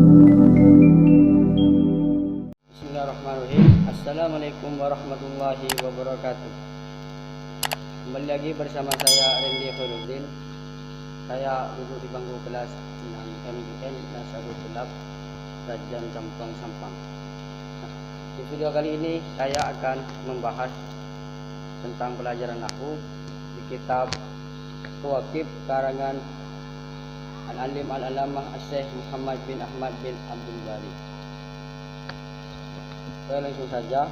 Bismillahirrahmanirrahim. Assalamualaikum warahmatullahi wabarakatuh. Kembali lagi bersama saya Randy Khairuddin. Saya duduk di bangku kelas 6 MIN Nasabut Tulab Rajan Campang Sampang. Di video kali ini saya akan membahas tentang pelajaran Nahwu di kitab Kawakib karangan Al-Alim Al-Alamah Syekh Muhammad bin Ahmad bin Abdul Bari. Saya langsung saja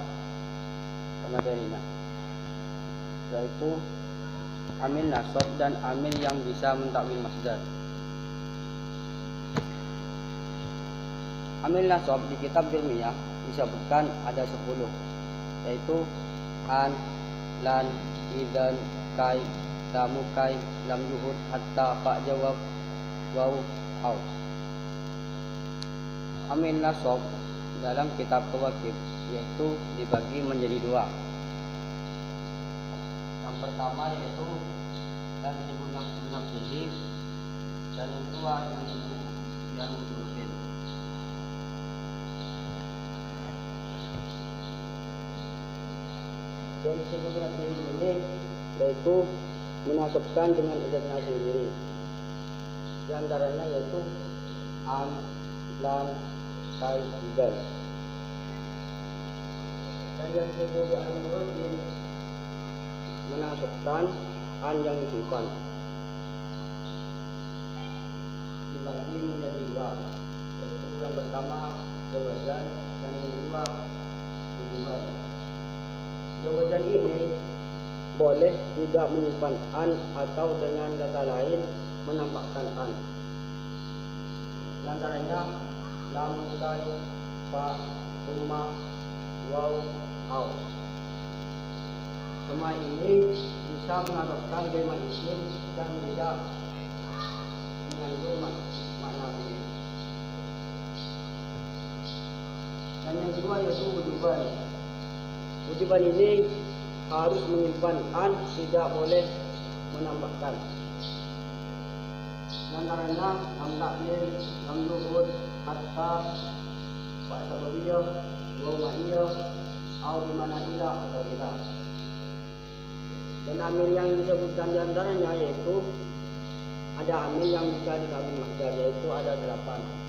ke materinya, yaitu amil nasab dan amil yang bisa menta'wil masdar. Amil nasab di kitab Jurmiyah disebutkan ada 10, yaitu an, lan, idan, kai, lamu kai, lam yuhud, hatta, fa jawab, waw, au. Amil nasab dalam kitab Kawakib yaitu dibagi menjadi 2. Yang pertama yaitu dan digunakan pilih, dan yang kedua yang mungkin. Dan digunakan pilih ini yaitu menasabkan dengan idatnya sendiri. Di antaranya yaitu an, lan, kai, idan. Dan yang kedua ini menasabkan an yang disimpan dibagi menjadi 2, yaitu yang pertama jawaban dan yang kedua tugas. Jawaban ini boleh tidak menyimpan an atau dengan kata lain menampakkan an. Di antaranya lam, kai, fa, summa, waw, au. Semua ini bisa mengarahkan kalimat isim dan tidak mengandung makna ini. Dan yang kedua yaitu wujuban. Wujuban ini harus menyimpan an, tidak boleh menambahkan. Antaranya lam ta'lil, lam yuhud, hatta, fa sababiyah, waw ma'iyah, au bimana ila atau ila. Dan amil yang disebutkan di antaranya yaitu ada amil yang bisa dita'wil masdar, yaitu ada 8.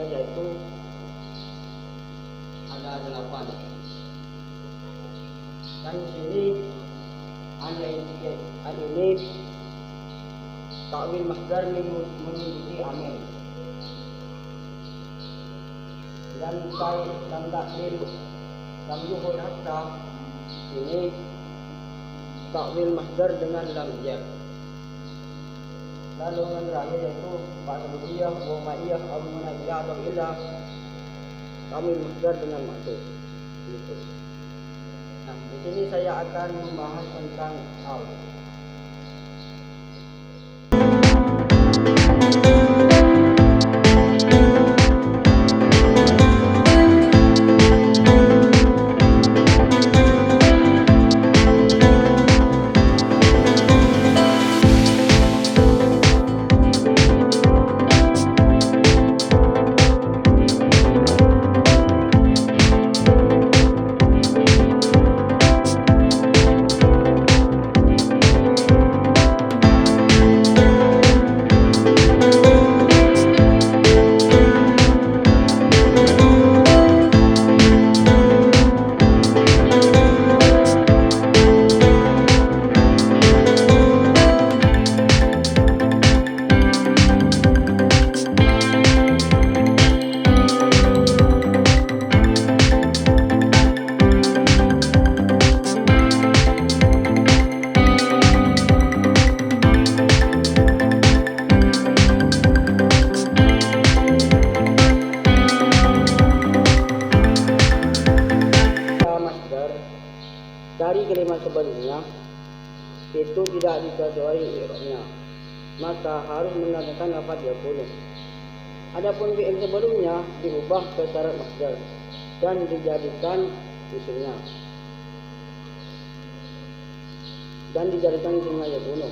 Yaitu ada 8. Dan di sini ini ta'wil masdar mengikuti amil. Dan kai, lam ta'lil, lam yuhud, hatta ini ta'wil masdar dengan lam jar. Lalu yang terakhir yaitu fa sababiyah, waw ma'iyah, au bimana ila atau ila, ta'wil masdar dengan maksud. Gitu. Nah, di sini saya akan membahas tentang au. itu tidak disesuai i'rabnya, maka harus menandakan lafaz yakunu. Adapun fi'il sebelumnya diubah ke syarat masdar dan dijadikan isimnya yakunu,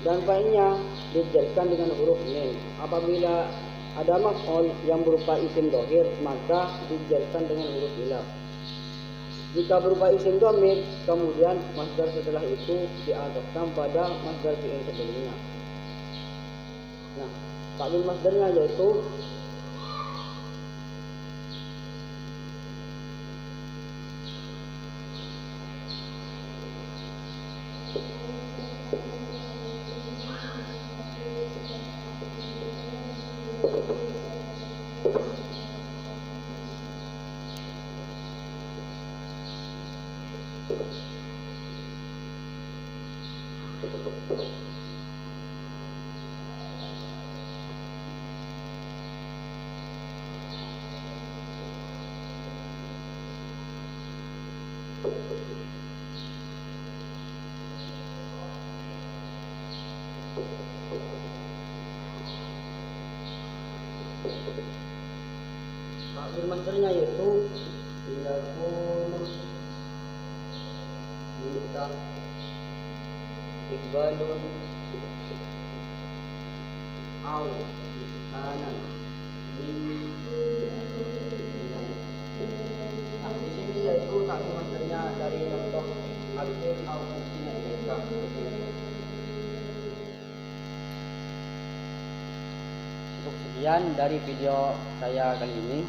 dan fa'ilnya dijadikan dengan huruf mim. Apabila ada maf'ul yang berupa isim dhohir, maka dijadikan dengan huruf ilah. Jika berupa isim dhamir, kemudian masdar setelah itu diatofkan pada masdar fi'il sebelumnya. Nah, takwil masdarnya yaitu takwil masdarnya yaitu yakun minta iqbalun au kanan. Nah, di sini yaitu takwil masdarnya dari contoh alifun au kusina ilaika. Cukup sekian dari video saya kali ini.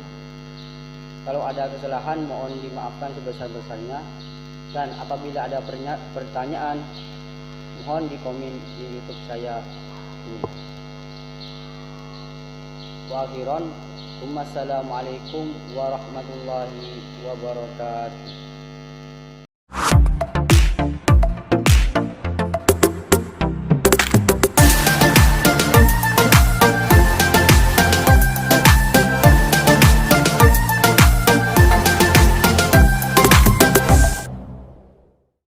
Kalau ada kesalahan mohon dimaafkan sebesar-besarnya, dan apabila ada pertanyaan mohon di komen di YouTube saya ini. Wa akhiran, wassalamualaikum warahmatullahi wabarakatuh.